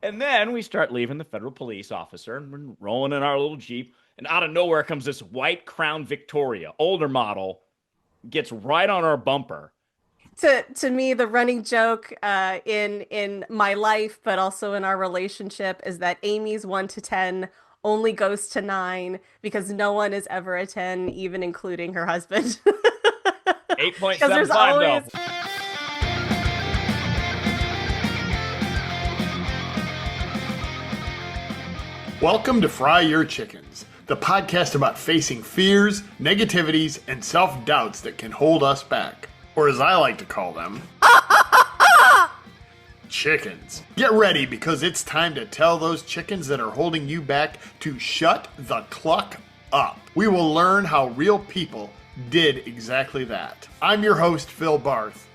And then we start leaving the federal police officer and we're rolling in our little Jeep. And out of nowhere comes this white Crown Victoria, older model, gets right on our bumper. To me, the running joke in my life, but also in our relationship, is that Amy's 1 to 10 only goes to 9 because no one is ever a 10, even including her husband. Because there's 8.75 always though. Welcome to Fry Your Chickens, the podcast about facing fears, negativities, and self-doubts that can hold us back. Or as I like to call them, chickens. Get ready because it's time to tell those chickens that are holding you back to shut the cluck up. We will learn how real people did exactly that. I'm your host, Phil Barth.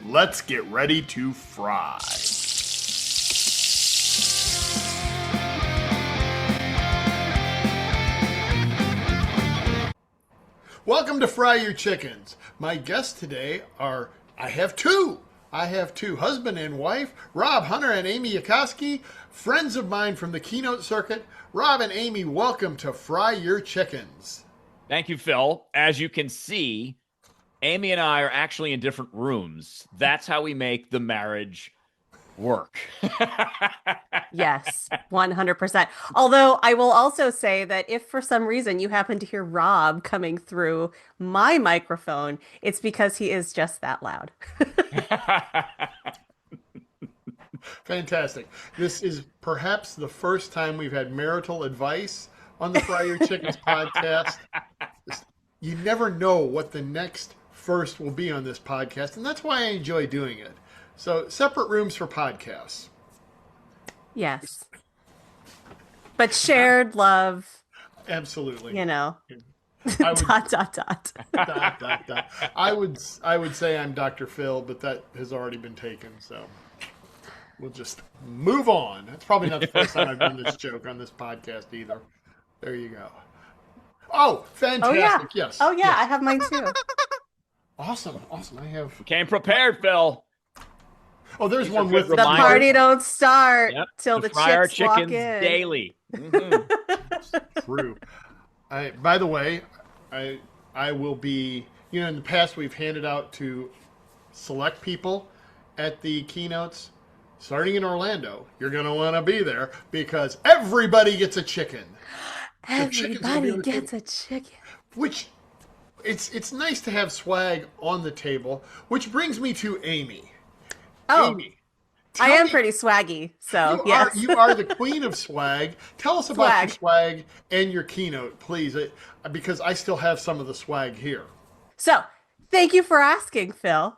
Let's get ready to fry. Welcome to Fry Your Chickens. My guests today are, I have two, husband and wife, Rob Hunter and Amy Yackowski, friends of mine from the keynote circuit. Rob and Amy, welcome to Fry Your Chickens. Thank you, Phil. As you can see, Amy and I are actually in different rooms. That's how we make the marriage work. Yes, 100%. Although I will also say that if for some reason you happen to hear Rob coming through my microphone, it's because he is just that loud. Fantastic. This is perhaps the first time we've had marital advice on the Fry Your Chickens podcast. You never know what the next first will be on this podcast, and that's why I enjoy doing it. So, separate rooms for podcasts. Yes. But shared love, Absolutely. I would, dot, dot, dot. dot, dot, dot. I would say I'm Dr. Phil, but that has already been taken, so we'll just move on. That's probably not the first time I've done this joke on this podcast either. There you go. Oh, fantastic. Yeah. Yes. Oh, yeah, Yes. I have mine too. Awesome. I have. Came prepared, Phil. Oh, there's These one are with good The reminders. party don't start Yep. till To the fry our chicks walk chickens in. daily. Mhm. True. By the way, I will be. In the past we've handed out to select people at the keynotes. Starting in Orlando, you're going to want to be there because everybody gets a chicken. The chickens will be Everybody on the gets table. a chicken. Which it's nice to have swag on the table, which brings me to Amy. Oh, Amy, I tell am me, pretty swaggy, so you are yes. you are the queen of swag. Tell us about your Swag. swag and your keynote, please, because I still have some of the swag here. So, thank you for asking, Phil.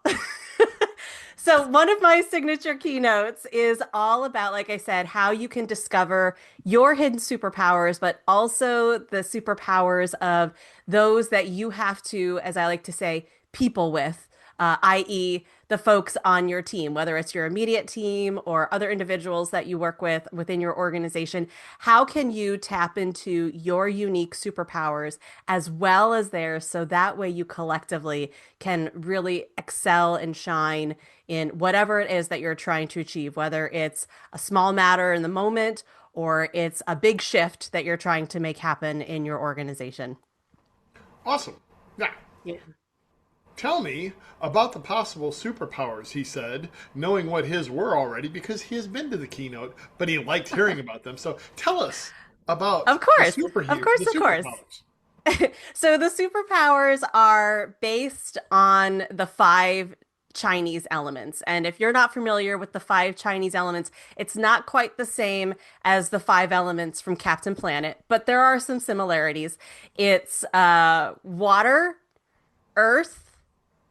So, one of my signature keynotes is all about, like I said, how you can discover your hidden superpowers, but also the superpowers of those that you have to, as I like to say, people with, i.e., the folks on your team, whether it's your immediate team or other individuals that you work with within your organization. How can you tap into your unique superpowers as well as theirs so that way you collectively can really excel and shine in whatever it is that you're trying to achieve, whether it's a small matter in the moment or it's a big shift that you're trying to make happen in your organization? Awesome. Now, Yeah. tell me about the possible superpowers, he said, knowing what his were already because he has been to the keynote, but he liked hearing about them. So tell us about Of course, the of course, the of course. superpowers. So the superpowers are based on the five Chinese elements. And if you're not familiar with the five Chinese elements, it's not quite the same as the five elements from Captain Planet, but there are some similarities. It's water, earth,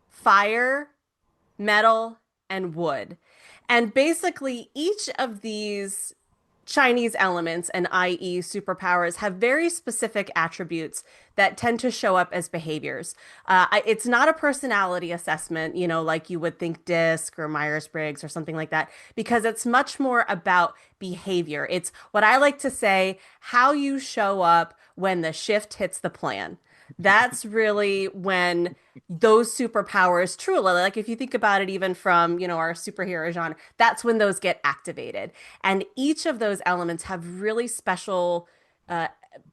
fire, metal, and wood. And basically, each of these Chinese elements and i.e. superpowers have very specific attributes that tend to show up as behaviors. It's not a personality assessment, like you would think DISC or Myers-Briggs or something like that, because it's much more about behavior. It's what I like to say, how you show up when the shift hits the plan. That's really when those superpowers truly, like if you think about it, even from, our superhero genre, that's when those get activated. And each of those elements have really uh,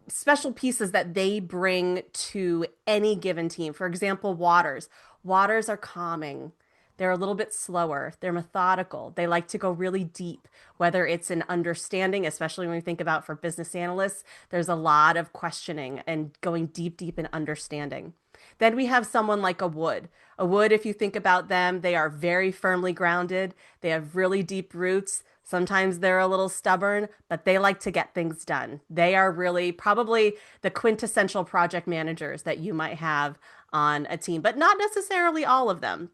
special pieces that they bring to any given team. For example, waters. Waters are calming. They're a little bit slower. They're methodical. They like to go really deep, whether it's an understanding, especially when we think about for business analysts, there's a lot of questioning and going deep, deep in understanding. Then we have someone like a wood. A wood, if you think about them, they are very firmly grounded. They have really deep roots. Sometimes they're a little stubborn, but they like to get things done. They are really probably the quintessential project managers that you might have on a team, but not necessarily all of them.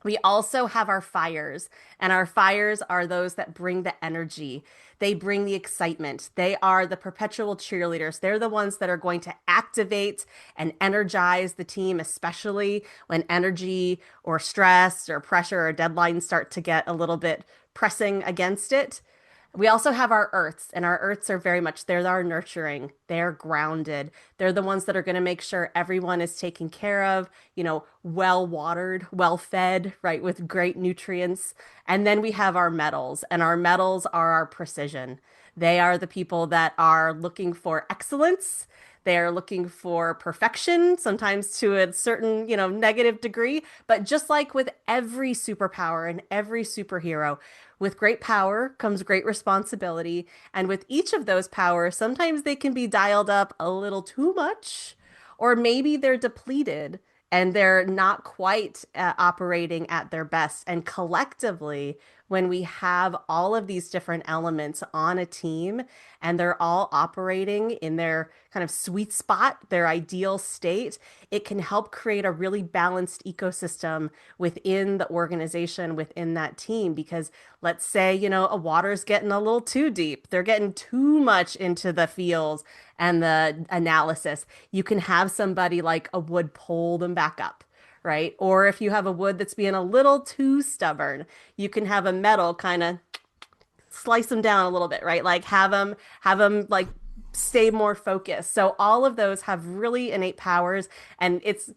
We also have our fires, and our fires are those that bring the energy. They bring the excitement. They are the perpetual cheerleaders. They're the ones that are going to activate and energize the team, especially when energy or stress or pressure or deadlines start to get a little bit pressing against it. We also have our earths, and our earths are very much, they're our nurturing, they're grounded. They're the ones that are going to make sure everyone is taken care of, well watered, well fed, right, with great nutrients. And then we have our metals, and our metals are our precision. They are the people that are looking for excellence. They are looking for perfection, sometimes to a certain, negative degree. But just like with every superpower and every superhero, with great power comes great responsibility. And with each of those powers, sometimes they can be dialed up a little too much, or maybe they're depleted and they're not quite operating at their best. And collectively, when we have all of these different elements on a team and they're all operating in their kind of sweet spot, their ideal state, it can help create a really balanced ecosystem within the organization, within that team. Because let's say, a water's getting a little too deep, they're getting too much into the feels and the analysis. You can have somebody like a wood pull them back up, right? Or if you have a wood that's being a little too stubborn, you can have a metal kind of slice them down a little bit, right? Like have them like stay more focused. So all of those have really innate powers, and it's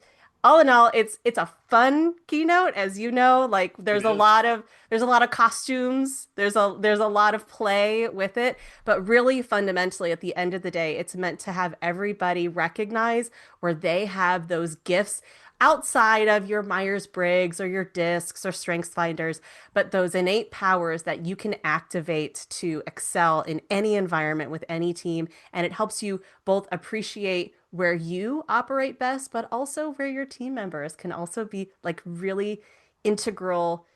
all in all, it's a fun keynote, as you know. Like It is. there's a lot of costumes, there's a lot of play with it, but really fundamentally at the end of the day, it's meant to have everybody recognize where they have those gifts outside of your Myers-Briggs or your discs or strengths finders, but those innate powers that you can activate to excel in any environment with any team. And it helps you both appreciate where you operate best, but also where your team members can also be like really integral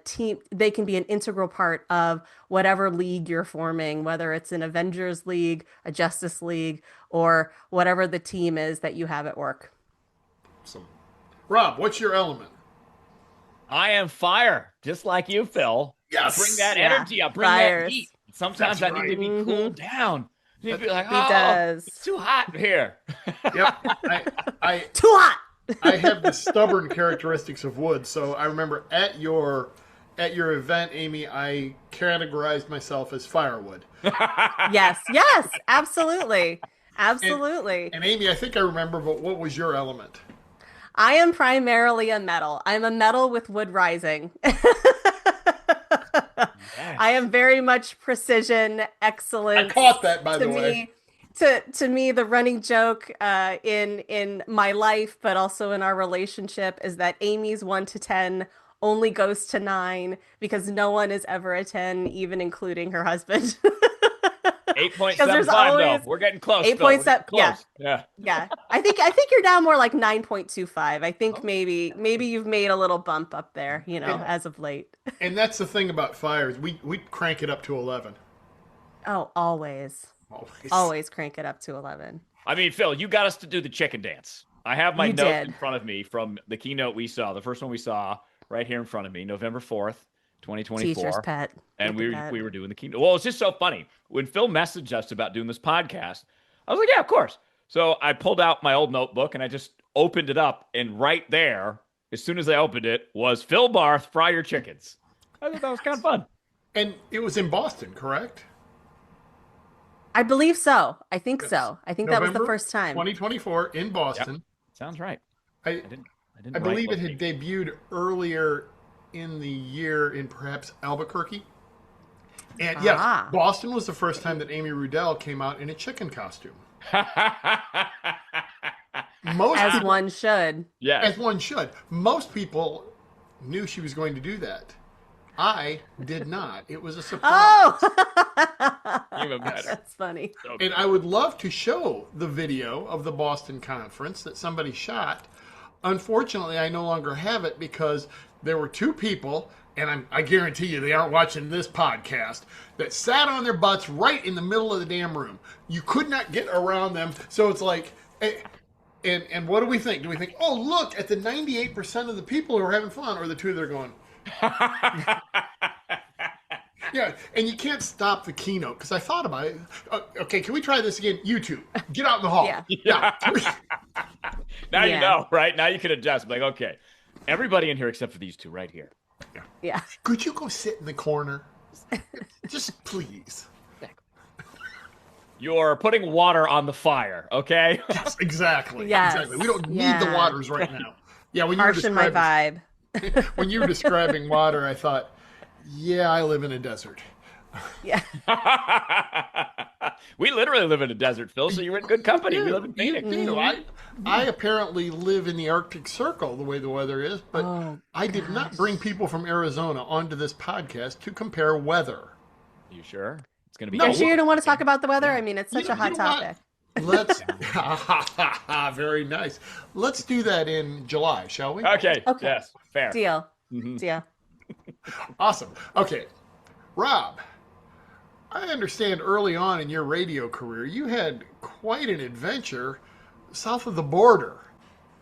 team. They can be an integral part of whatever league you're forming, whether it's an Avengers League, a Justice League, or whatever the team is that you have at work. Awesome. Rob, what's your element? I am fire, just like you, Phil. Yes. I bring that Yeah. energy. I bring Fires. that heat. Sometimes That's I need to be right. cooled down. I need to be like, He oh, does. it's too hot here. Yep. I Too hot. I have the stubborn characteristics of wood, so I remember at your event, Amy, I categorized myself as firewood. Yes, yes, absolutely. Absolutely. And Amy, I think I remember, but what was your element? I am primarily a metal. I'm a metal with wood rising. I am very much precision, excellence. I caught that, by to the me, way. to me, the running joke in my life, but also in our relationship, is that Amy's 1 to 10 only goes to 9 because no one is ever a 10, even including her husband. Because there's 8.75 always though. We're getting close. eight Phil. We're point getting seven. Yeah, close. Yeah. yeah. I think you're down more like 9.25. I think Oh. maybe you've made a little bump up there, And, as of late. and that's the thing about fires. We crank it up to 11. Oh, always. Always. Always crank it up to 11. I mean, Phil, you got us to do the chicken dance. I have my You notes did. in front of me from the keynote we saw, the first one we saw right here in front of me, November 4th, 2024. Teacher's pet. And Look we at that. we were doing the keynote. Well, it's just so funny. When Phil messaged us about doing this podcast, I was like, yeah, of course. So I pulled out my old notebook and I just opened it up. And right there, as soon as I opened it, was Phil Barth, Fry Your Chickens. I thought that was kind of fun. And it was in Boston, correct? I believe so. I think Yes. so. I think that was the November first time. 2024 in Yep. Boston. Sounds right. I I didn't. I I didn't write believe it had location. debuted earlier in the year in perhaps Albuquerque. And yes, Ah. Boston was the first time that Amy Rudell came out in a chicken costume. Most As people, one should. as Yes. one should, most people knew she was going to do that. I did not. It was a surprise. Oh, Even better. that's funny. So And good. I would love to show the video of the Boston conference that somebody shot. Unfortunately, I no longer have it because there were two people, and I guarantee you they aren't watching this podcast, that sat on their butts right in the middle of the damn room. You could not get around them. So it's like, and what do we think? Do we think, oh, look at the 98% of the people who are having fun, or the two that are going, yeah, and you can't stop the keynote because I thought about it. Okay, can we try this again? You two, get out in the hall. Yeah. Yeah. Now you Yeah. know, right? Now you can adjust. Like, okay, everybody in here except for these two right here. Yeah. Could you go sit in the corner? Just please. You're putting water on the fire, okay? Yes, exactly. Yes. Exactly. We don't need the Yeah. waters right now. Yeah, when you were Harshing my describing vibe. when you were describing water, I thought, yeah, I live in a desert. Yeah. We literally live in a desert, Phil, so you're in good company. We live in You Phoenix. do. I apparently live in the Arctic Circle the way the weather is, but Oh, I did not bring people from Arizona onto this podcast to compare weather. You sure? It's going to be No, Are you sure you don't want to talk about the weather? I mean, it's such You a know- hot you know what? topic. Let's very nice. Let's do that in July, shall we? Okay. Okay. Yes. Fair. Deal. Mhm. Deal. Awesome. Okay. Rob, I understand early on in your radio career, you had quite an adventure south of the border.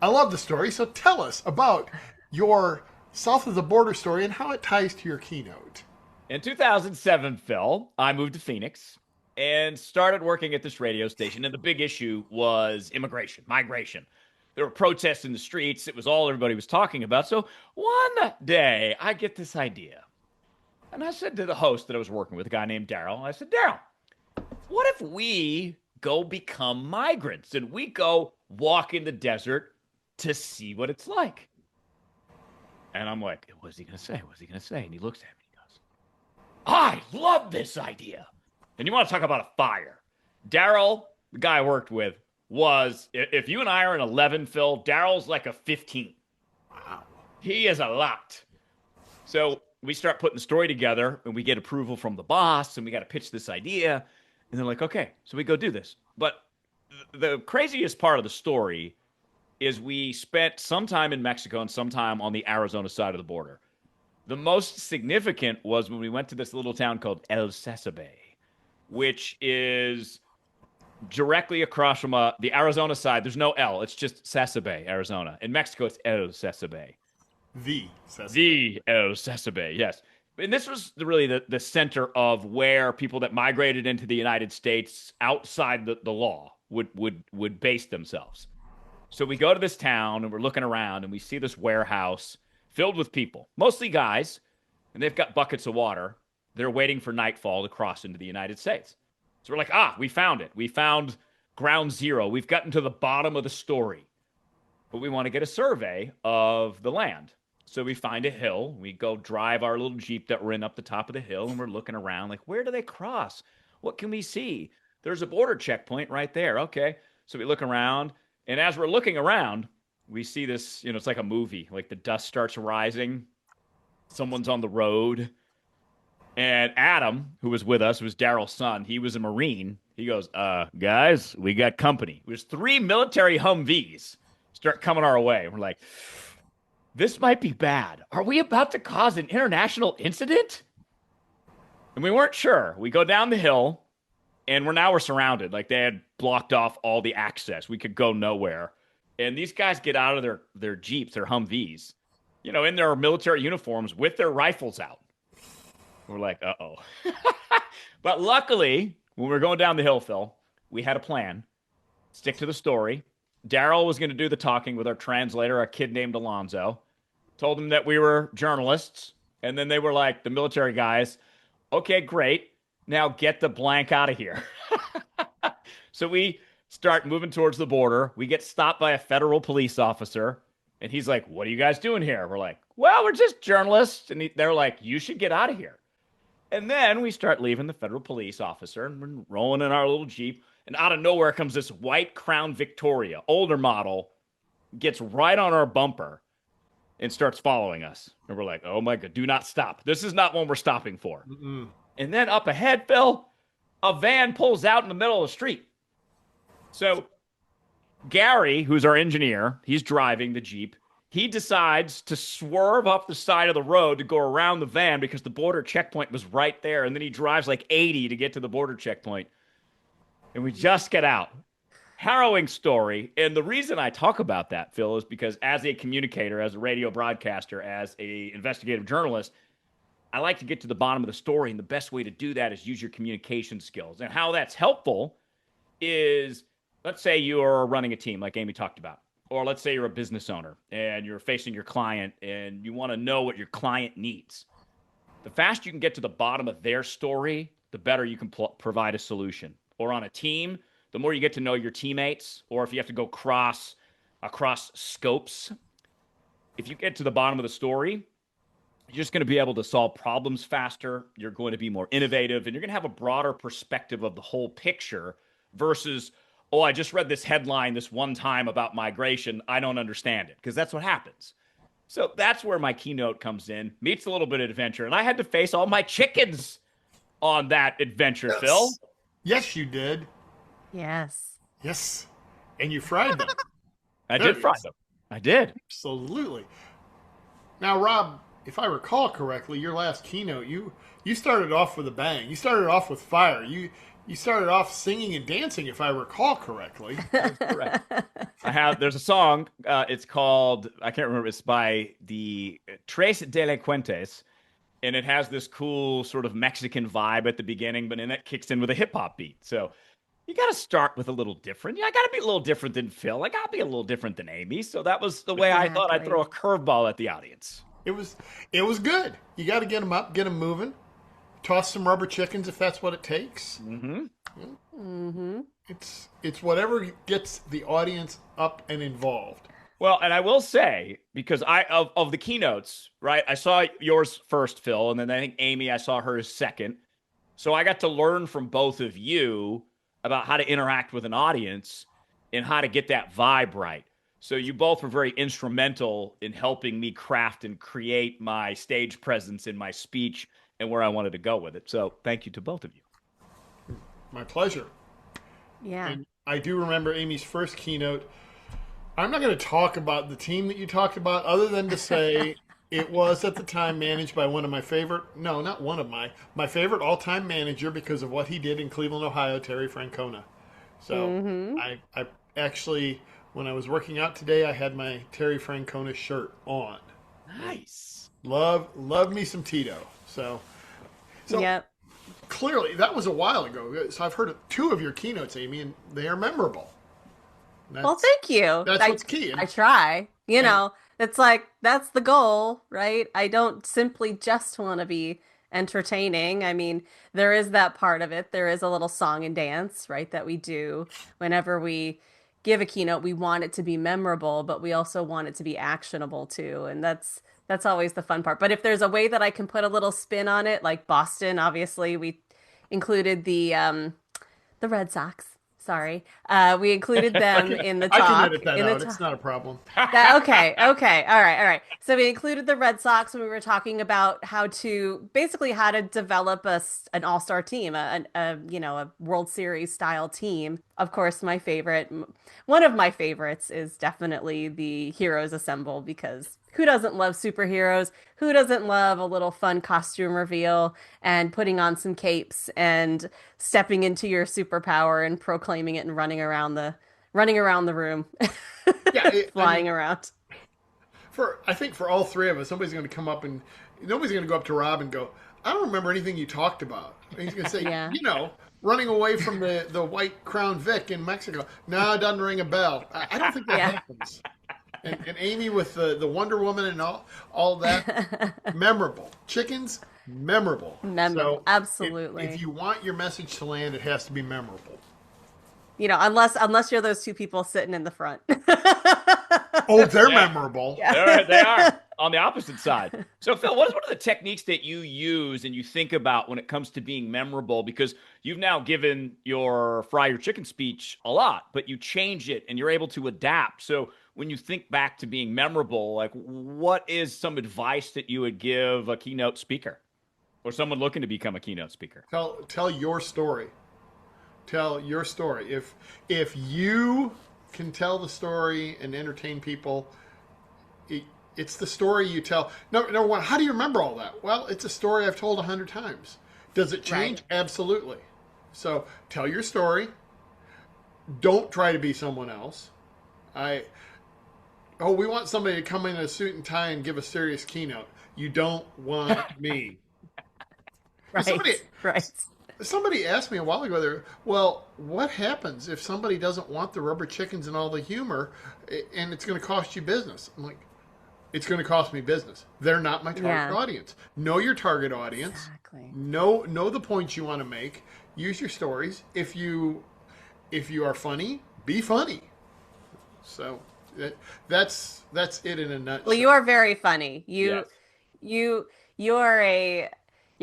I love the story, so tell us about your south of the border story and how it ties to your keynote. In 2007, Phil, I moved to Phoenix and started working at this radio station. And the big issue was immigration, migration. There were protests in the streets. It was all everybody was talking about. So one day I get this idea. And I said to the host that I was working with, a guy named Daryl, I said, Daryl, what if we go become migrants and we go walk in the desert to see what it's like? And I'm like, what's he going to say? What's he going to say? And he looks at me and he goes, I love this idea. And you want to talk about a fire. Daryl, the guy I worked with, if you and I are an 11, Phil, Daryl's like a 15. Wow. He is a lot. So we start putting the story together and we get approval from the boss and we got to pitch this idea. And they're like, okay, so we go do this. But the craziest part of the story is we spent some time in Mexico and some time on the Arizona side of the border. The most significant was when we went to this little town called El Sasabe, which is directly across from the Arizona side. There's no L. It's just Sasabe, Arizona. In Mexico, it's El Sasabe. The El Sasabe, yes. And this was really the center of where people that migrated into the United States outside the law would base themselves. So we go to this town and we're looking around and we see this warehouse filled with people, mostly guys, and they've got buckets of water. They're waiting for nightfall to cross into the United States. So we're like, we found it. We found ground zero. We've gotten to the bottom of the story. But we want to get a survey of the land. So we find a hill. We go drive our little Jeep that we're in up the top of the hill, and we're looking around like, where do they cross? What can we see? There's a border checkpoint right there. Okay. So we look around, and as we're looking around, we see this, it's like a movie. Like the dust starts rising. Someone's on the road. And Adam, who was with us, was Daryl's son. He was a Marine. He goes, guys, we got company. There's 3 military Humvees start coming our way. We're like, this might be bad. Are we about to cause an international incident? And we weren't sure. We go down the hill, and we're surrounded. Like they had blocked off all the access. We could go nowhere. And these guys get out of their Jeeps, their Humvees, in their military uniforms with their rifles out. We're like, uh-oh. But luckily, when we were going down the hill, Phil, we had a plan. Stick to the story. Daryl was going to do the talking with our translator, a kid named Alonzo. Told them that we were journalists. And then they were like, the military guys, okay, great. Now get the blank out of here. So we start moving towards the border. We get stopped by a federal police officer. And he's like, "What are you guys doing here?" We're like, "Well, we're just journalists." And they're like, "You should get out of here." And then we start leaving the federal police officer and we're rolling in our little Jeep. And out of nowhere comes this white Crown Victoria, older model, gets right on our bumper and starts following us. And we're like, "Oh my God, do not stop. This is not one we're stopping for." Mm-mm. And then up ahead, Phil, a van pulls out in the middle of the street. So Gary, who's our engineer, he's driving the Jeep. He decides to swerve off the side of the road to go around the van because the border checkpoint was right there. And then he drives like 80 to get to the border checkpoint. And we just get out. Harrowing story. And the reason I talk about that, Phil, is because as a communicator, as a radio broadcaster, as a investigative journalist, I like to get to the bottom of the story. And the best way to do that is use your communication skills. And how that's helpful is, let's say you're running a team like Amy talked about. Or let's say you're a business owner and you're facing your client and you want to know what your client needs. The faster you can get to the bottom of their story, the better you can provide a solution. Or on a team, the more you get to know your teammates, or if you have to go across scopes, if you get to the bottom of the story, you're just going to be able to solve problems faster. You're going to be more innovative, and you're going to have a broader perspective of the whole picture versus, "Oh, I just read this headline this one time about migration. I don't understand it," because that's what happens. So that's where my keynote comes in, meets a little bit of adventure. And I had to face all my chickens on that adventure, Yes. Phil. Yes, you did. Yes. Yes. And you fried them. I There did it fry is. them. I did. Absolutely. Now, Rob, if I recall correctly, your last keynote, you started off with a bang. You started off with fire. You started off singing and dancing, if I recall correctly. That's correct. There's a song. It's called, I can't remember. It's by the Tres Delincuentes. And it has this cool sort of Mexican vibe at the beginning, but then it kicks in with a hip hop beat. So you got to start with a little different. Yeah, I got to be a little different than Phil. I got to be a little different than Amy. So that was the way I thought I'd throw a curveball at the audience. It was good. You got to get them up, get them moving. Toss some rubber chickens if that's what it takes. Mm-hmm. Mm-hmm. It's whatever gets the audience up and involved. Well, and I will say, because of the keynotes, right? I saw yours first, Phil, and then I think Amy, I saw hers second. So I got to learn from both of you about how to interact with an audience and how to get that vibe right. So you both were very instrumental in helping me craft and create my stage presence in my speech and where I wanted to go with it. So thank you to both of you. My pleasure. Yeah. And I do remember Amy's first keynote. I'm not going to talk about the team that you talked about, other than to say it was at the time managed by one of my favorite, no, not one of my favorite all-time manager because of what he did in Cleveland, Ohio, Terry Francona. So I actually, when I was working out today, I had my Terry Francona shirt on. Nice. Love me some Tito. So Yep. clearly that was a while ago. So I've heard two of your keynotes, Amy, and they are memorable. Well, thank you. That's what's key. I try. You know, it's like that's the goal, right? I don't simply just want to be entertaining. I mean, there is that part of it. There is a little song and dance, right, that we do whenever we give a keynote. We want it to be memorable, but we also want it to be actionable too. And that's always the fun part. But if there's a way that I can put a little spin on it, like Boston, obviously we included the Red Sox. Sorry. We included them in the talk. I can edit that out. It's not a problem. Okay. All right. So we included the Red Sox when we were talking about how to develop an all-star team, a World Series style team. Of course, one of my favorites is definitely the Heroes Assemble, because who doesn't love superheroes? Who doesn't love a little fun costume reveal and putting on some capes and stepping into your superpower and proclaiming it and running around the room, flying around. I think for all three of us, nobody's going to go up to Rob and go, "I don't remember anything you talked about." And he's going to say, Yeah. Running away from the white Crown Vic in Mexico. No, it doesn't ring a bell. I don't think that happens. And Amy with the Wonder Woman and all that, memorable. Chickens, memorable. Memorable, So absolutely. If you want your message to land, it has to be memorable. unless you're those two people sitting in the front. Oh, they're Yeah. memorable. They are on the opposite side. So, Phil, what is one of the techniques that you use and you think about when it comes to being memorable? Because you've now given your fry your chicken speech a lot, but you change it and you're able to adapt. So, when you think back to being memorable, like what is some advice that you would give a keynote speaker or someone looking to become a keynote speaker? Tell your story. Tell your story. If you can tell the story and entertain people, it's the story you tell. Number one, how do you remember all that? Well, it's a story I've told 100 times. Does it change? Right. Absolutely. So tell your story. Don't try to be someone else. We want somebody to come in a suit and tie and give a serious keynote. You don't want me. Right. Right. Somebody asked me a while ago, well, what happens if somebody doesn't want the rubber chickens and all the humor and it's going to cost you business? I'm like, it's going to cost me business. They're not my target audience. Know your target audience. Exactly. Know the points you want to make. Use your stories. If you are funny, be funny. So that's it in a nutshell. Well, you are very funny. Yes. You're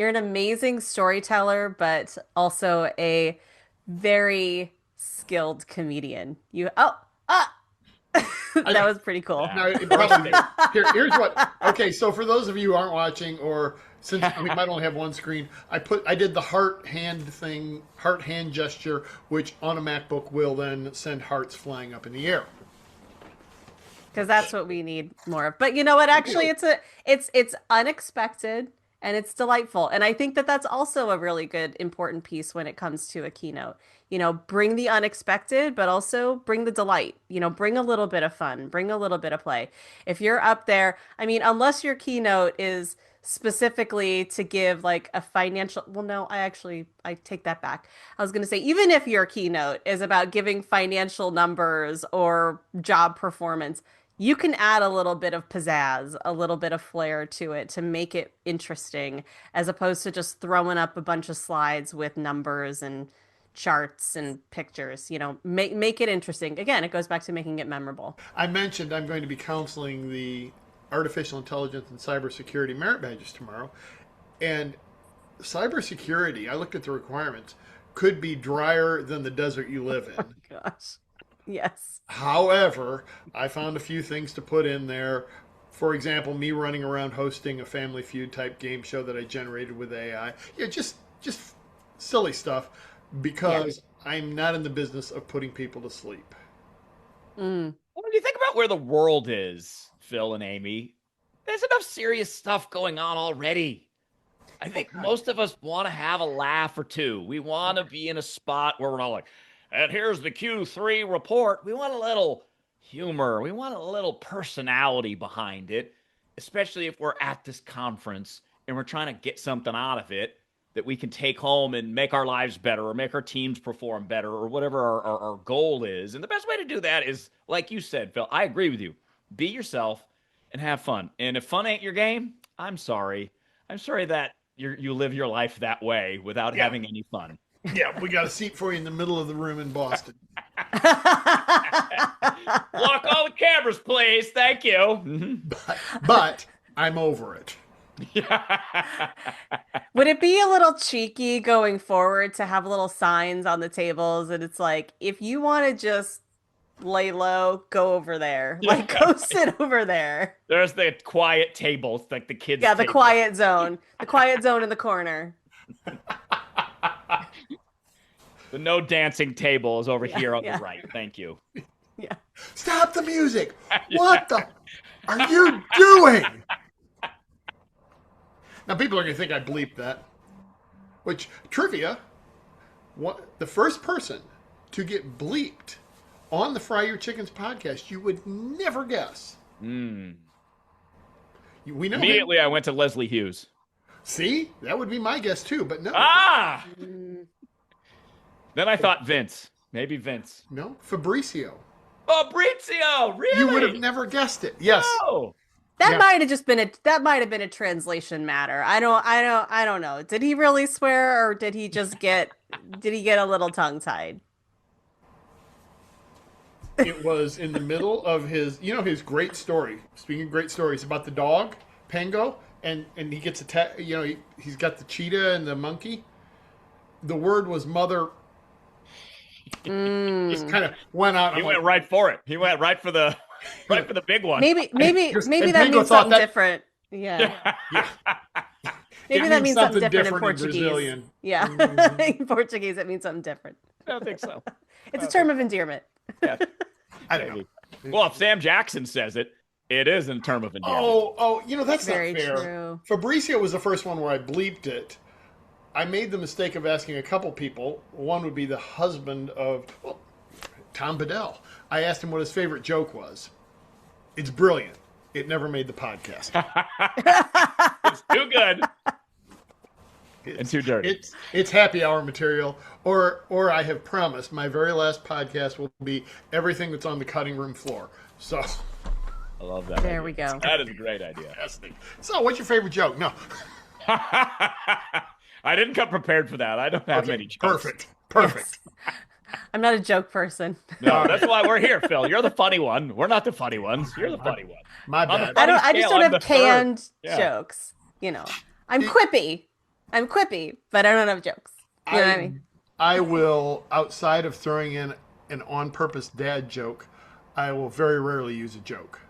an amazing storyteller, but also a very skilled comedian. That was pretty cool. Now, here's what. Okay, so for those of you who aren't watching, or since we might only have one screen, I did the heart hand gesture, which on a MacBook will then send hearts flying up in the air. Because that's what we need more of. But you know what? Actually, it's unexpected and it's delightful. And I think that that's also a really good, important piece when it comes to a keynote. Bring the unexpected, but also bring the delight. Bring a little bit of fun, bring a little bit of play. If you're up there, I mean, unless your keynote is specifically to give like a financial, well, no, I take that back. I was going to say, even if your keynote is about giving financial numbers or job performance, you can add a little bit of pizzazz, a little bit of flair to it to make it interesting, as opposed to just throwing up a bunch of slides with numbers and charts and pictures. Make it interesting. Again, it goes back to making it memorable. I mentioned I'm going to be counseling the artificial intelligence and cybersecurity merit badges tomorrow, and cybersecurity, I looked at the requirements, could be drier than the desert you live in. Oh, gosh. Yes. However, I found a few things to put in there. For example, me running around hosting a Family Feud type game show that I generated with AI. Yeah, just silly stuff, because I'm not in the business of putting people to sleep. Mm. Well, when you think about where the world is, Phil and Amy, there's enough serious stuff going on already. I think most of us want to have a laugh or two. We want to be in a spot where we're not like, and here's the Q3 report. We want a little humor. We want a little personality behind it, especially if we're at this conference and we're trying to get something out of it that we can take home and make our lives better or make our teams perform better or whatever our goal is. And the best way to do that is, like you said, Phil, I agree with you. Be yourself and have fun. And if fun ain't your game, I'm sorry. I'm sorry that you live your life that way without having any fun. Yeah, we got a seat for you in the middle of the room in Boston. Lock all the cameras, please. Thank you. But I'm over it. Would it be a little cheeky going forward to have little signs on the tables and it's like, if you want to just lay low, go over there. Like, go sit over there. There's the quiet tables, like the kids' Yeah, the table. quiet zone. The quiet zone in the corner. The no dancing table is over here on the right. Thank you. Yeah. Stop the music. What the are you doing? Now, people are going to think I bleeped that. Which, trivia, the first person to get bleeped on the Fry Your Chickens podcast, you would never guess. We know Immediately, him. I went to Leslie Hughes. See? That would be my guess, too, but no. Ah! Then I thought Vince. Maybe Vince. No, Fabricio. Fabrizio! Really? You would have never guessed it. Yes. No! That might have just been a translation matter. I don't know. Did he really swear or did he just get a little tongue tied? it was in the middle of his great story. Speaking of great stories about the dog, Pango, and he gets attacked. He's got the cheetah and the monkey. The word was mother. Just Mm. kind of went out. He I'm went like, right for it. He went right for the right for the big one. Maybe and that Pango means thought something that. different. Yeah. Yeah, Maybe it that means means something something different in different in Portuguese. Brazilian. Yeah. Mhm. In Portuguese, it means something different. I don't think so. I It's a don't think term of endearment. yeah, I don't know. maybe. Well, if Sam Jackson says it, it is in term of endearment. Oh, that's not Very fair. true. Fabricio was the first one where I bleeped it. I made the mistake of asking a couple people. One would be the husband of Tom Bedell. I asked him what his favorite joke was. It's brilliant. It never made the podcast. It's too good and too dirty. It's happy hour material. Or I have promised my very last podcast will be everything that's on the cutting room floor. So I love that. There idea. we go. That is a great idea. So what's your favorite joke? No. I didn't come prepared for that. I don't have Okay, many jokes. Perfect. Yes. I'm not a joke person. No, that's why we're here, Phil. You're the funny one. We're not the funny ones. You're the funny one. My On the bad. funny I just scale, don't I'm have the canned third. Yeah. jokes. I'm quippy. But I don't have jokes. You know what I mean? I will, outside of throwing in an on-purpose dad joke, I will very rarely use a joke.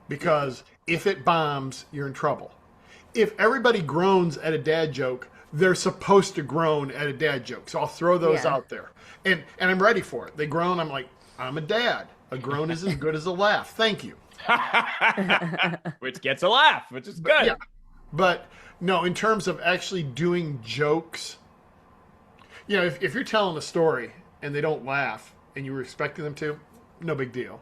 Because if it bombs, you're in trouble. If everybody groans at a dad joke, they're supposed to groan at a dad joke. So I'll throw those Yeah. out there. And I'm ready for it. They groan, I'm like, I'm a dad. A groan is as good as a laugh. Thank you. Which gets a laugh, which is good. Yeah. But no, in terms of actually doing jokes, if you're telling a story and they don't laugh and you were expecting them to, no big deal.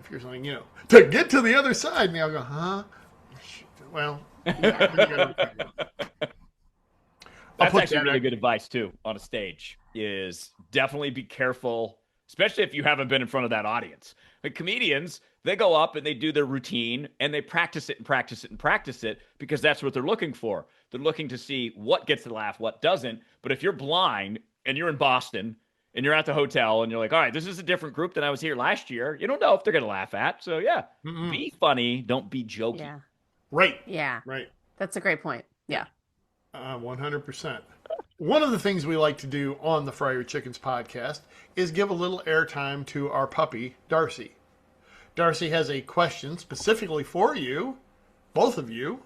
If you're saying, to get to the other side, and they'll go, huh? Well, That's actually really good advice too on a stage. Is definitely be careful, especially if you haven't been in front of that audience. Like comedians, they go up and they do their routine and they practice it and practice it and practice it because that's what they're looking for. They're looking to see what gets the laugh, what doesn't. But if you're blind and you're in Boston and you're at the hotel and you're like, all right, this is a different group than I was here last year, you don't know if they're going to laugh at. So yeah, be funny, don't be jokey. Yeah. Right. Yeah. Right. That's a great point. Yeah. 100%. One of the things we like to do on the Fry Your Chickens podcast is give a little airtime to our puppy, Darcy. Darcy has a question specifically for you, both of you,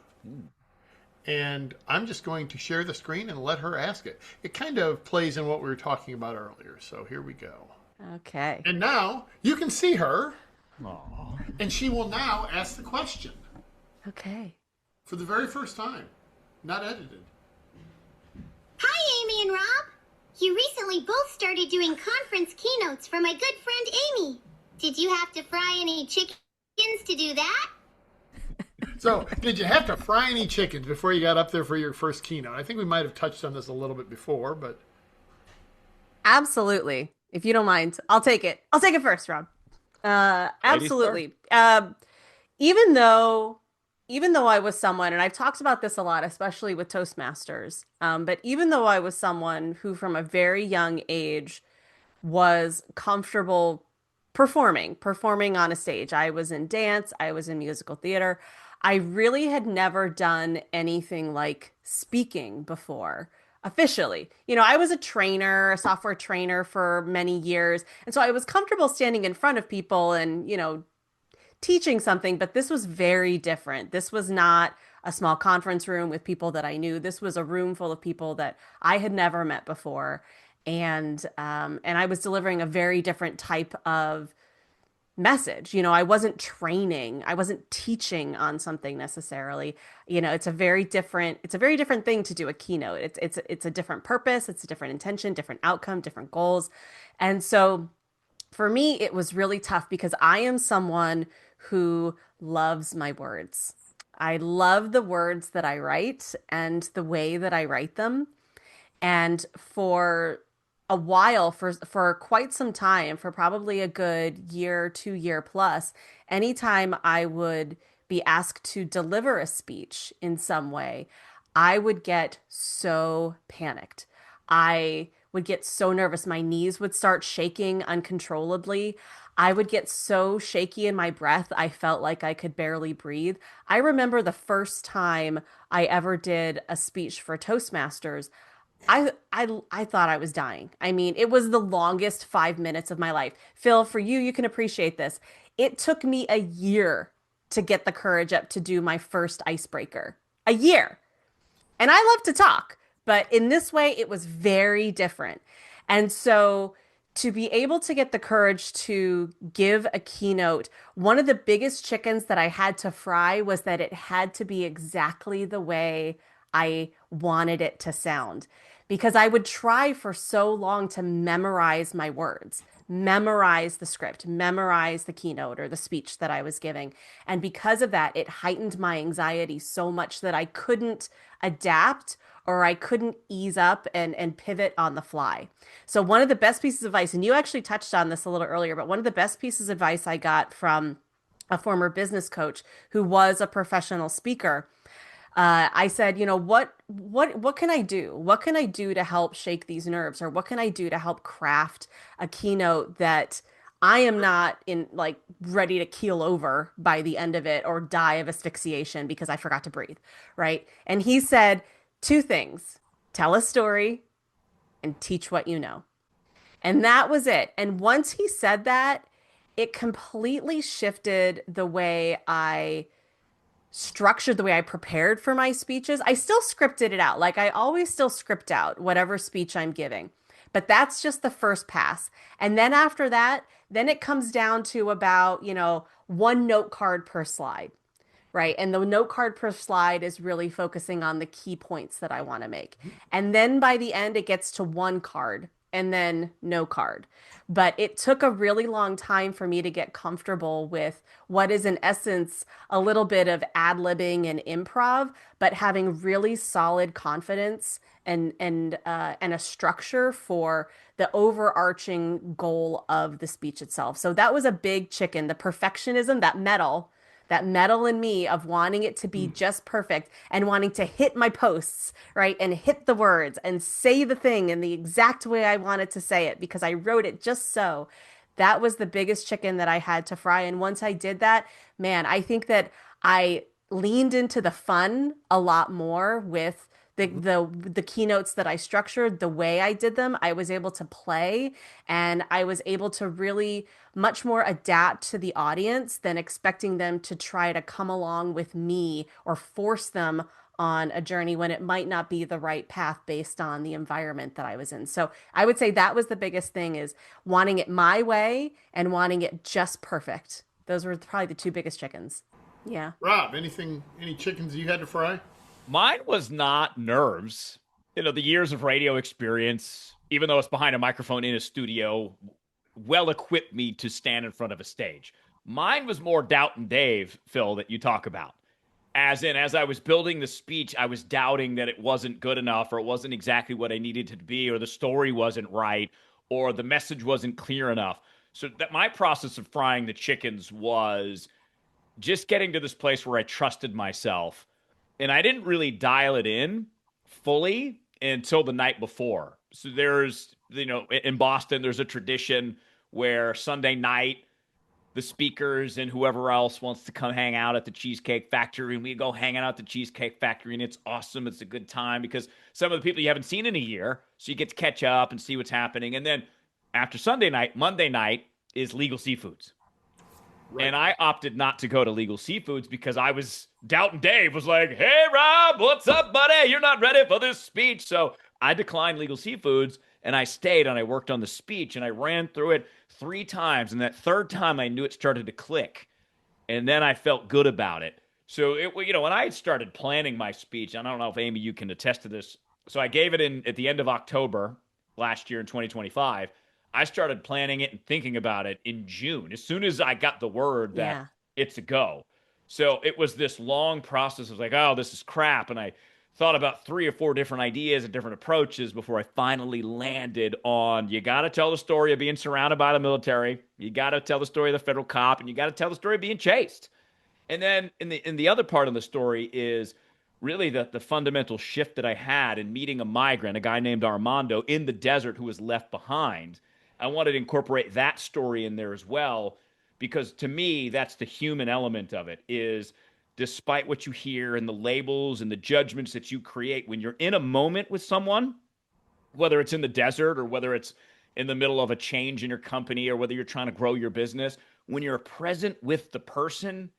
and I'm just going to share the screen and let her ask it. It kind of plays in what we were talking about earlier, so here we go. Okay. And now you can see her, Aw. and she will now ask the question Okay. for the very first time, not edited. Hi, Amy and Rob. You recently both started doing conference keynotes for my good friend Amy. Did you have to fry any chickens to do that? So, did you have to fry any chickens before you got up there for your first keynote? I think we might have touched on this a little bit before, but Absolutely. If you don't mind, I'll take it. I'll take it first, Rob. Absolutely. Even though I was someone, and I've talked about this a lot, especially with Toastmasters, but even though I was someone who from a very young age was comfortable performing on a stage. I was in dance, I was in musical theater. I really had never done anything like speaking before officially. I was a software trainer for many years. And so I was comfortable standing in front of people and, teaching something, but this was very different. This was not a small conference room with people that I knew. This was a room full of people that I had never met before. And I was delivering a very different type of message. I wasn't teaching on something necessarily. It's a very different thing to do a keynote. It's a different purpose, it's a different intention, different outcome, different goals. And so for me, it was really tough because I am someone who loves my words. I love the words that I write and the way that I write them. And for a while, for quite some time, for probably a good year, 2 year plus, anytime I would be asked to deliver a speech in some way, I would get so panicked. I would get so nervous. My knees would start shaking uncontrollably. I would get so shaky in my breath, I felt like I could barely breathe. I remember the first time I ever did a speech for Toastmasters. I thought I was dying. I mean, it was the longest 5 minutes of my life. Phil, for you, you can appreciate this. It took me a year to get the courage up to do my first icebreaker. A year. And I love to talk, but in this way, it was very different. And so to be able to get the courage to give a keynote, one of the biggest chickens that I had to fry was that it had to be exactly the way I wanted it to sound. Because I would try for so long to memorize my words, memorize the script, memorize the keynote or the speech that I was giving. And because of that, it heightened my anxiety so much that I couldn't adapt or I couldn't ease up and pivot on the fly. So one of the best pieces of advice, and you actually touched on this a little earlier, but one of the best pieces of advice I got from a former business coach who was a professional speaker. I said, you know, what can I do? What can I do to help shake these nerves, or what can I do to help craft a keynote that I am not in like ready to keel over by the end of it or die of asphyxiation because I forgot to breathe, right? And he said two things: tell a story and teach what you know. And that was it. And once he said that, it completely shifted the way I structured, the way I prepared for my speeches. I still scripted it out. Like I always still script out whatever speech I'm giving. But that's just the first pass. And then after that, then it comes down to about, one note card per slide, right? And the note card per slide is really focusing on the key points that I want to make. And then by the end, it gets to one card and then no card. But it took a really long time for me to get comfortable with what is, in essence, a little bit of ad-libbing and improv, but having really solid confidence and a structure for the overarching goal of the speech itself. So that was a big chicken, the perfectionism, that metal in me of wanting it to be just perfect and wanting to hit my posts, right? And hit the words and say the thing in the exact way I wanted to say it because I wrote it just so. That was the biggest chicken that I had to fry. And once I did that, man, I think that I leaned into the fun a lot more with the keynotes that I structured, the way I did them. I was able to play and I was able to really much more adapt to the audience than expecting them to try to come along with me or force them on a journey when it might not be the right path based on the environment that I was in. So I would say that was the biggest thing, is wanting it my way and wanting it just perfect. Those were probably the two biggest chickens. Yeah. Rob, any chickens you had to fry? Mine was not nerves. The years of radio experience, even though it's behind a microphone in a studio, well equipped me to stand in front of a stage. Mine was more doubt and Dave, Phil, that you talk about. As I was building the speech, I was doubting that it wasn't good enough, or it wasn't exactly what I needed it to be, or the story wasn't right, or the message wasn't clear enough. So that my process of frying the chickens was just getting to this place where I trusted myself. And I didn't really dial it in fully until the night before. So there's, in Boston, there's a tradition where Sunday night, the speakers and whoever else wants to come hang out at the Cheesecake Factory, and we go hanging out at the Cheesecake Factory, and it's awesome. It's a good time because some of the people you haven't seen in a year, so you get to catch up and see what's happening. And then after Sunday night, Monday night is Legal Seafoods. Right. And I opted not to go to Legal Seafoods because I was doubting Dave was like, "Hey, Rob, what's up, buddy? You're not ready for this speech." So I declined Legal Seafoods and I stayed and I worked on the speech and I ran through it 3 times. And that third time I knew it started to click. And then I felt good about it. So when I had started planning my speech, I don't know if Amy, you can attest to this. So I gave it at the end of October last year in 2025. I started planning it and thinking about it in June, as soon as I got the word that it's a go. So it was this long process of like, oh, this is crap. And I thought about 3 or 4 different ideas and different approaches before I finally landed on, you got to tell the story of being surrounded by the military. You got to tell the story of the federal cop, and you got to tell the story of being chased. And then in the other part of the story is really the fundamental shift that I had in meeting a migrant, a guy named Armando in the desert who was left behind. I wanted to incorporate that story in there as well, because to me, that's the human element of it is despite what you hear and the labels and the judgments that you create when you're in a moment with someone, whether it's in the desert or whether it's in the middle of a change in your company or whether you're trying to grow your business, when you're present with the person,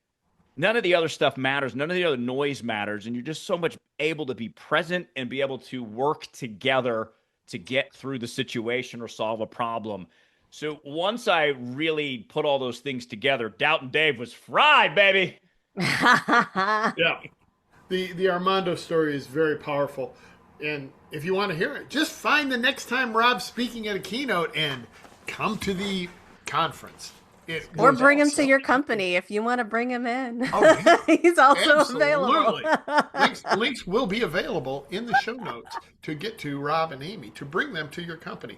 none of the other stuff matters. None of the other noise matters. And you're just so much able to be present and be able to work together to get through the situation or solve a problem. So once I really put all those things together, Doubting Dave was fried, baby. Yeah. The Armando story is very powerful. And if you want to hear it, just find the next time Rob's speaking at a keynote and come to the conference. Or bring him to your company if you want to bring him in. Oh, yeah. He's also Absolutely. available. Links will be available in the show notes to get to Rob and Amy, to bring them to your company.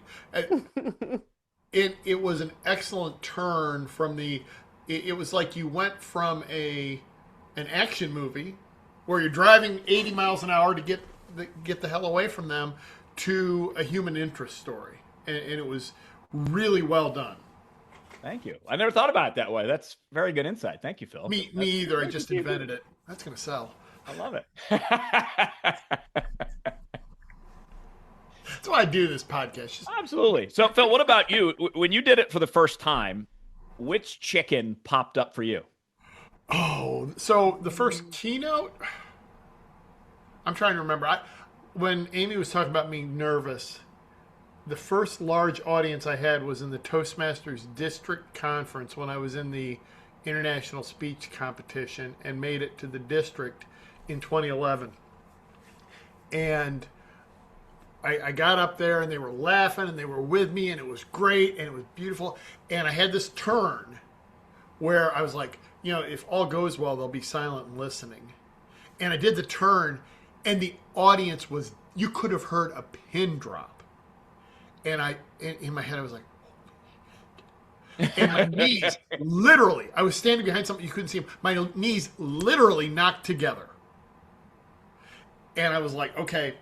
It was an excellent turn from it was like you went from an action movie where you're driving 80 miles an hour to get the hell away from them to a human interest story. And it was really well done. Thank you. I never thought about it that way. That's very good insight. Thank you, Phil. Me either. I just invented it. That's going to sell. I love it. That's why I do this podcast. Absolutely. So, Phil, what about you? When you did it for the first time, which chicken popped up for you? Oh, so the first keynote, I'm trying to remember. When Amy was talking about being nervous, the first large audience I had was in the Toastmasters District Conference when I was in the International Speech Competition and made it to the district in 2011. And I got up there and they were laughing and they were with me and it was great and it was beautiful. And I had this turn where I was like, if all goes well, they'll be silent and listening. And I did the turn and the audience you could have heard a pin drop. And in my head, I was like, and my knees literally, I was standing behind something, you couldn't see them. My knees literally knocked together. And I was like, okay,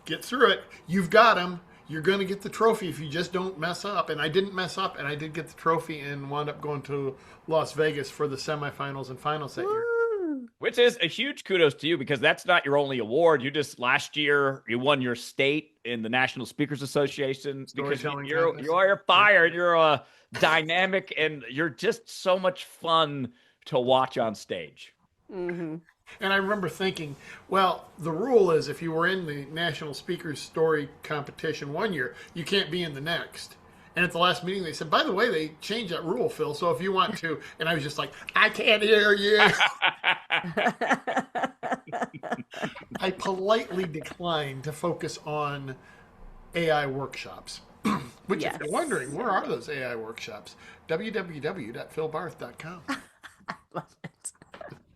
get through it. You've got them. You're going to get the trophy if you just don't mess up. And I didn't mess up, and I did get the trophy and wound up going to Las Vegas for the semifinals and finals that year. Which is a huge kudos to you because that's not your only award. Last year, you won your state in the National Speakers Association because you're fired. You're dynamic, and you're just so much fun to watch on stage. Mm-hmm. And I remember thinking, well, the rule is if you were in the National Speakers Story competition one year, you can't be in the next. And at the last meeting, they said, by the way, they changed that rule, Phil. So if you want to, and I was just like, I can't hear you. I politely declined to focus on AI workshops. Which, if you're wondering, where are those AI workshops? www.philbarth.com. I love it.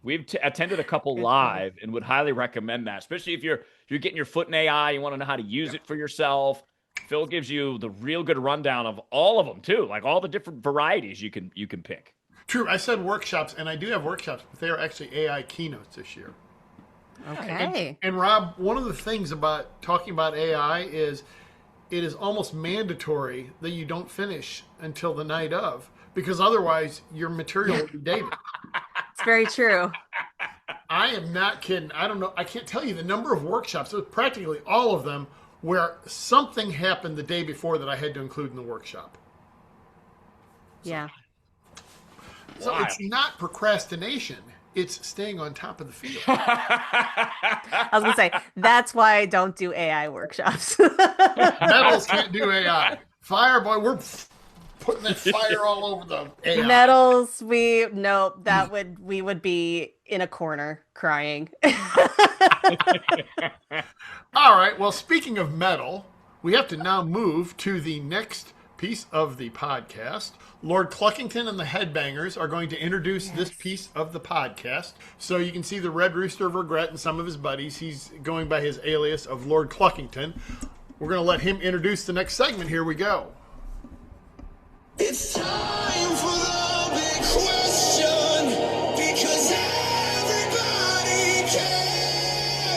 We've attended a couple live and would highly recommend that, especially if you're getting your foot in AI, you want to know how to use it for yourself. Phil gives you the real good rundown of all of them too, like all the different varieties you can pick. True. I said workshops, and I do have workshops, but they are actually AI keynotes this year. Okay. And Rob, one of the things about talking about AI is it is almost mandatory that you don't finish until the night of, because otherwise your material will be dated. It's very true. I am not kidding. I don't know. I can't tell you the number of workshops, practically all of them, where something happened the day before that I had to include in the workshop. Yeah. So it's not procrastination. It's staying on top of the field. I was going to say, that's why I don't do AI workshops. Metals can't do AI. Fireboy, we're putting that fire all over the AI. Metals, we would be in a corner crying. All right. Well, speaking of metal, we have to now move to the next piece of the podcast. Lord Cluckington and the Headbangers are going to introduce this piece of the podcast. So you can see the Red Rooster of Regret and some of his buddies. He's going by his alias of Lord Cluckington. We're going to let him introduce the next segment. Here we go. It's time for the big question, because everybody cares.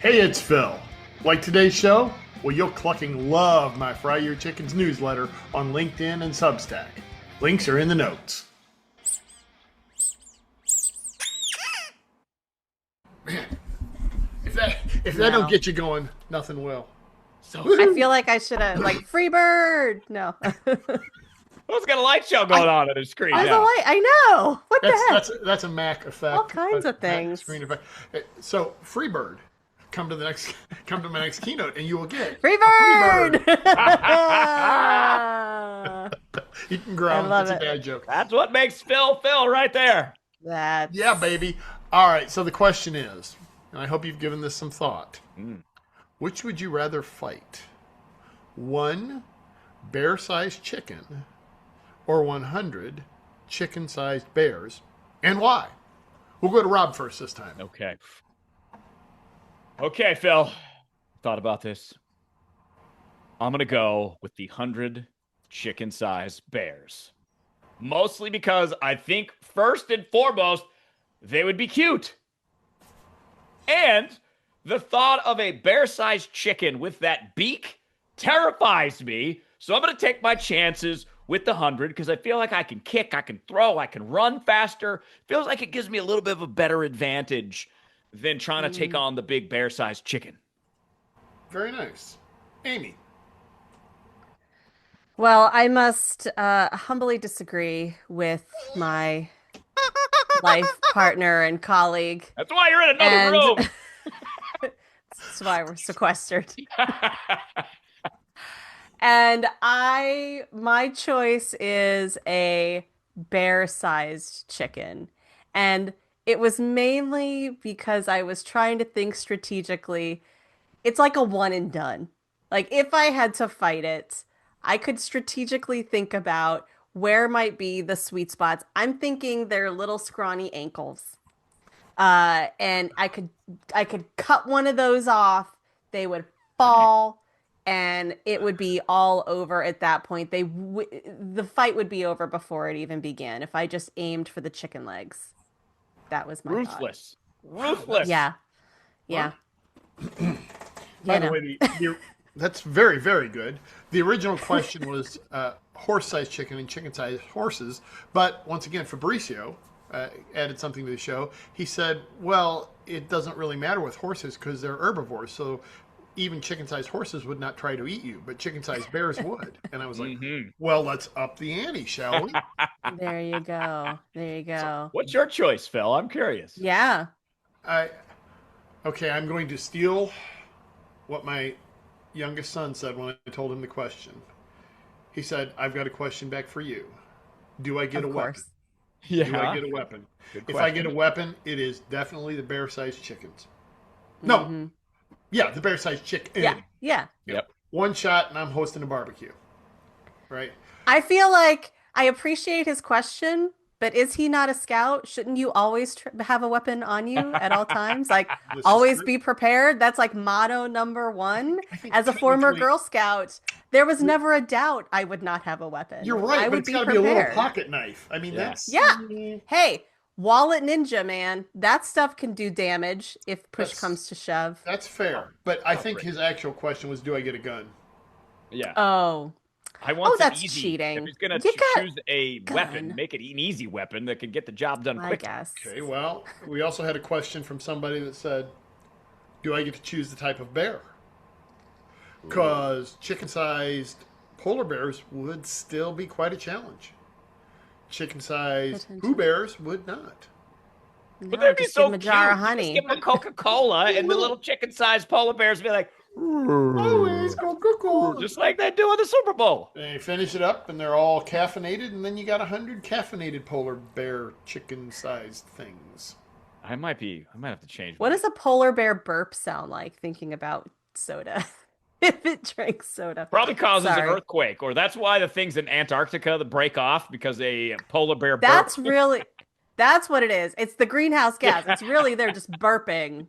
Hey, it's Phil. Like today's show? Well, you'll clucking love my Fry Your Chickens newsletter on LinkedIn and Substack. Links are in the notes. Man, if that don't get you going, nothing will. So I feel like I should have, like, free bird. No. who's got a light show going on the screen There's a now? light. I know. What the heck? That's a Mac effect. All kinds of Mac things. screen effect. So, Freebird, come to my next keynote, and you will get Free a bird. You can ground. love It's it. a bad joke. That's what makes Phil right there. That's... Yeah, baby. All right. So the question is, and I hope you've given this some thought. Which would you rather fight? 1 bear-sized chicken or 100 chicken-sized bears, and why? We'll go to Rob first this time. Okay, Phil. Thought about this. I'm going to go with the 100 chicken-sized bears. Mostly because I think, first and foremost, they would be cute. And the thought of a bear-sized chicken with that beak terrifies me. So I'm going to take my chances with the 100 because I feel like I can kick, I can throw, I can run faster. Feels like it gives me a little bit of a better advantage than trying to take on the big bear-sized chicken. Very nice. Amy. Well, I must humbly disagree with my life partner and colleague. That's why you're in another room. That's why we're sequestered. And my choice is a bear-sized chicken. And it was mainly because I was trying to think strategically. It's like a one and done. Like, if I had to fight it, I could strategically think about where might be the sweet spots. I'm thinking their little scrawny ankles. And I could cut one of those off. They would fall, and it would be all over at that point. The fight would be over before it even began. If I just aimed for the chicken legs, that was my Ruthless. thought. Yeah. By the way, that's very, very good. The original question was horse-sized chicken and chicken-sized horses. But once again, Fabricio added something to the show. He said, well, it doesn't really matter with horses because they're herbivores. So even chicken-sized horses would not try to eat you, but chicken-sized bears would. And I was like, well, let's up the ante, shall we? There you go. So, what's your choice, Phil? I'm curious. Yeah. Okay, I'm going to steal what my youngest son said when I told him the question. He said, I've got a question back for you. Do I get a weapon? Yeah. Do I get a weapon? If I get a weapon, it is definitely the bear-sized chickens. No. Yeah, the bear-sized chicken. Yeah. Yep. One shot and I'm hosting a barbecue. Right? I feel like I appreciate his question, but is he not a scout? Shouldn't you always have a weapon on you at all times? Like, always be prepared. That's like motto number 1. As a former Girl Scout, there was never a doubt I would not have a weapon. You're right, but it's got to be a little pocket knife. I mean, that's... Yeah. Hey, wallet ninja, man. That stuff can do damage if push comes to shove. That's fair. But I think his actual question was, do I get a gun? Yeah. Oh. I want that's easy. cheating. If he's going to choose a weapon, make it an easy weapon that can get the job done quickly. I guess. Okay, well, we also had a question from somebody that said, do I get to choose the type of bear? Because chicken-sized polar bears would still be quite a challenge. Chicken-sized Pooh Bears would not. But they'd be just so give him a jar of cute. honey. Just give them a Coca-Cola, and the little chicken-sized polar bears would be like, always Coca-Cola. Just like they do in the Super Bowl. They finish it up, and they're all caffeinated, and then you got 100 caffeinated polar bear chicken-sized things. I might have to change. What does a polar bear burp sound like thinking about soda? If it drinks soda. Probably causes an earthquake, or that's why the things in Antarctica that break off because a polar bear burps. That's what it is. It's the greenhouse gas. It's really they're just burping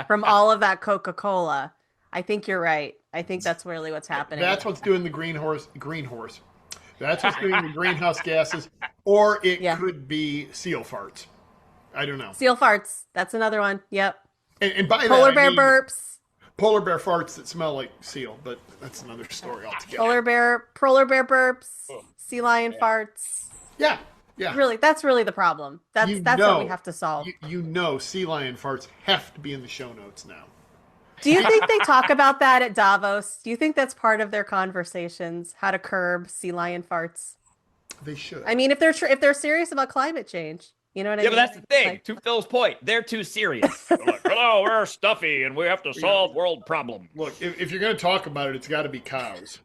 from all of that Coca-Cola. I think you're right. I think that's really what's happening. That's what's doing the green horse. That's what's doing the greenhouse gases, or it could be seal farts. I don't know. Seal farts. That's another one. Yep. And by Polar that, I bear mean burps. polar bear farts that smell like seal, but that's another story altogether. Polar bear burps. Sea lion farts. Yeah, yeah. Really, that's really the problem. You That's what we know, have to solve. you know, sea lion farts have to be in the show notes now. Do you think they talk about that at Davos? Do you think that's part of their conversations? How to curb sea lion farts? They should. I mean, if they're serious about climate change, you know what I Yeah, mean? but that's the thing. Like, To Phil's point, they're too serious. They're like, hello, we're stuffy and we have to solve world problems. Look, if you're going to talk about it, it's got to be cows,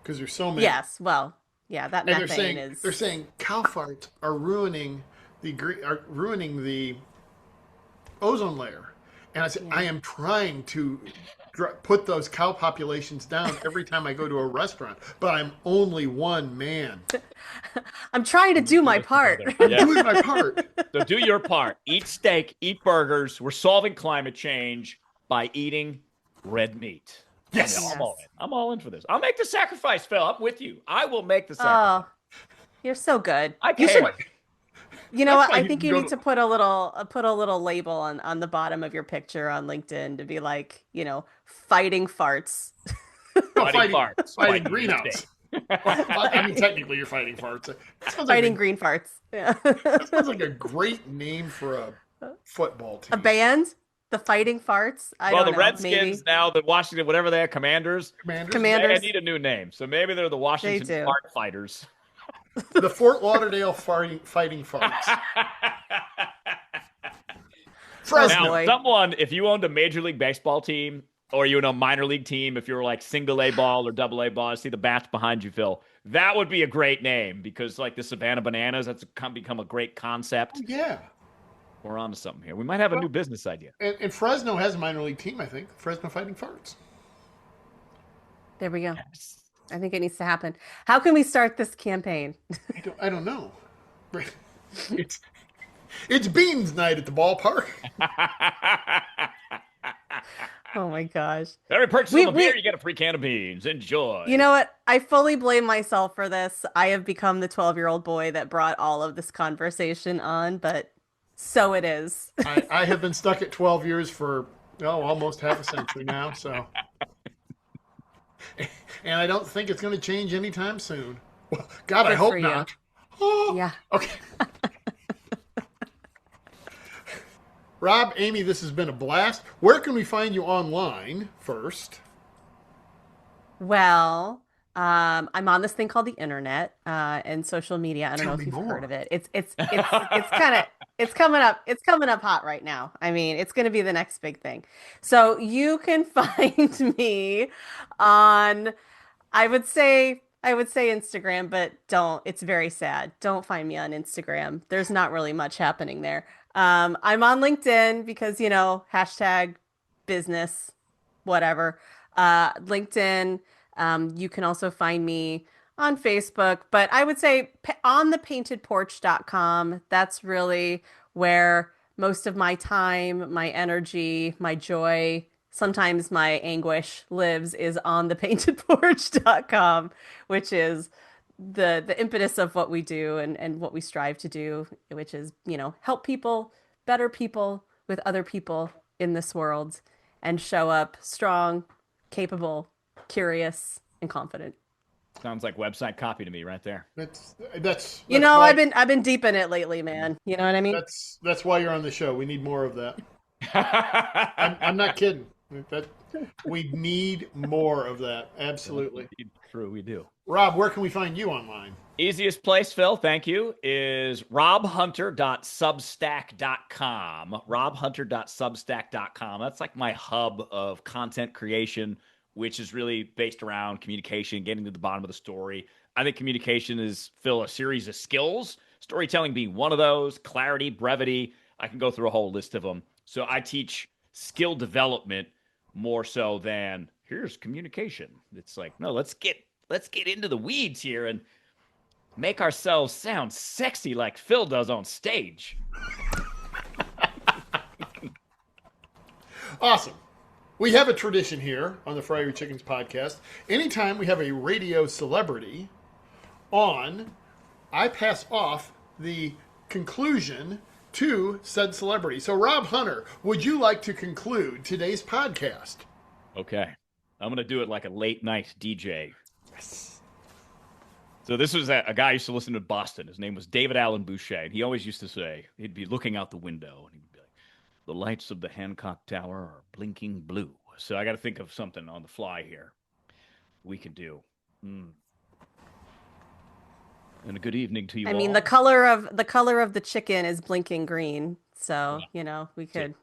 because there's so many. yes, well, yeah, that And methane is. they're saying cow farts are ruining the ozone layer. And I said, I am trying to put those cow populations down every time I go to a restaurant, but I'm only one man. I'm trying to do my part. I'm doing my part. So do your part. Eat steak, eat burgers. We're solving climate change by eating red meat. Yes. I'm all in for this. I'll make the sacrifice, Phil. I'm with you. I will make the sacrifice. Oh, you're so good. I You can't. should. You know That's what? why I you think can you go need to- to put a little label on the bottom of your picture on LinkedIn to be like, fighting farts. No, Fighting farts. Fighting Fighting greenhouse. steak. I mean, technically, you're fighting farts. It sounds Fighting like green farts. Yeah. that sounds like a great name for a football team. A band? The Fighting Farts? I Well, don't the know. Redskins Maybe. now, the Washington, whatever they are, Commanders, Commanders. they need a new name. So maybe they're the Washington do. Fart Fighters. The Fort Lauderdale fighting farts. Fresno. Now, boy. someone, if you owned a Major League Baseball team or you know a minor league team, if you were like single A ball or double A ball, I see the bats behind you, Phil. That would be a great name because like the Savannah Bananas, that's become a great concept. Yeah. We're on to something here. We might have a new business idea. And Fresno has a minor league team, I think. Fresno Fighting Farts. There we go. I think it needs to happen. How can we start this campaign? I don't know. It's beans night at the ballpark. Oh my gosh. Every purchase We- of a beer, you get a free can of beans. Enjoy. You know what? I fully blame myself for this. I have become the 12-year-old boy that brought all of this conversation on, but so it is. I have been stuck at 12 years for almost half a century now, so. And I don't think it's going to change anytime soon. Well, God, I Good hope for you. not. Oh, Yeah. okay. Rob, Amy, this has been a blast. Where can we find you online first? Well, I'm on this thing called the internet and social media. I don't know Tell if me you've more. heard of it. It's kind of it's coming up hot right now. I mean, it's going to be the next big thing. So you can find me on, I would say Instagram, but don't. It's very sad. Don't find me on Instagram. There's not really much happening there. I'm on LinkedIn because hashtag business, whatever. LinkedIn. You can also find me on Facebook, but I would say on thepaintedporch.com. That's really where most of my time, my energy, my joy, sometimes my anguish lives is on thepaintedporch.com, which is the impetus of what we do and what we strive to do, which is, help people, better people with other people in this world and show up strong, capable, curious, and confident. Sounds like website copy to me right there. That's I've why, been deep in it lately, man. You know what I mean? that's why you're on the show. We need more of that. I'm not kidding. We need more of that. Absolutely. True, we do. Rob, where can we find you online? Easiest place, Phil, thank you, is robhunter.substack.com. Robhunter.substack.com. That's like my hub of content creation, which is really based around communication, getting to the bottom of the story. I think communication is, Phil, a series of skills, storytelling being one of those, clarity, brevity. I can go through a whole list of them. So I teach skill development more so than here's communication. It's like, no, let's get into the weeds here and make ourselves sound sexy like Phil does on stage. Awesome. We have a tradition here on the Fry Your Chickens podcast. Anytime we have a radio celebrity on, I pass off the conclusion to said celebrity. So, Rob Hunter, would you like to conclude today's podcast? Okay. I'm going to do it like a late night DJ. Yes. So this was a guy I used to listen to in Boston. His name was David Allen Boucher. And he always used to say, he'd be looking out the window and he'd be like, the lights of the Hancock Tower are blinking blue. So I got to think of something on the fly here we can do. And a good evening to you all. I mean, the color of the chicken is blinking green. So, we could.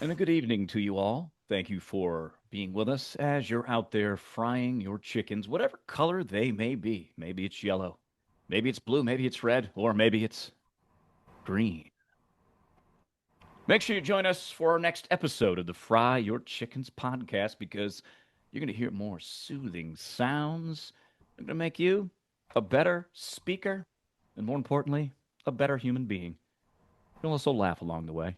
And a good evening to you all. Thank you for being with us as you're out there frying your chickens, whatever color they may be. Maybe it's yellow, maybe it's blue, maybe it's red, or maybe it's green. Make sure you join us for our next episode of the Fry Your Chickens podcast, because you're going to hear more soothing sounds. They're going to make you a better speaker, and more importantly, a better human being. You'll also laugh along the way.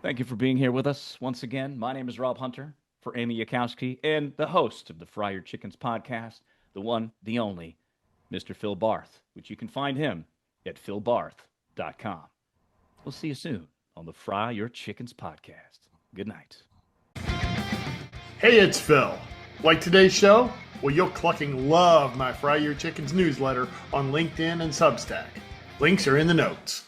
Thank you for being here with us once again. My name is Rob Hunter for Amy Yackowski and the host of the Fry Your Chickens podcast, the one, the only, Mr. Phil Barth, which you can find him at philbarth.com. We'll see you soon on the Fry Your Chickens podcast. Good night. Hey, it's Phil. Like today's show? Well, you'll clucking love my Fry Your Chickens newsletter on LinkedIn and Substack. Links are in the notes.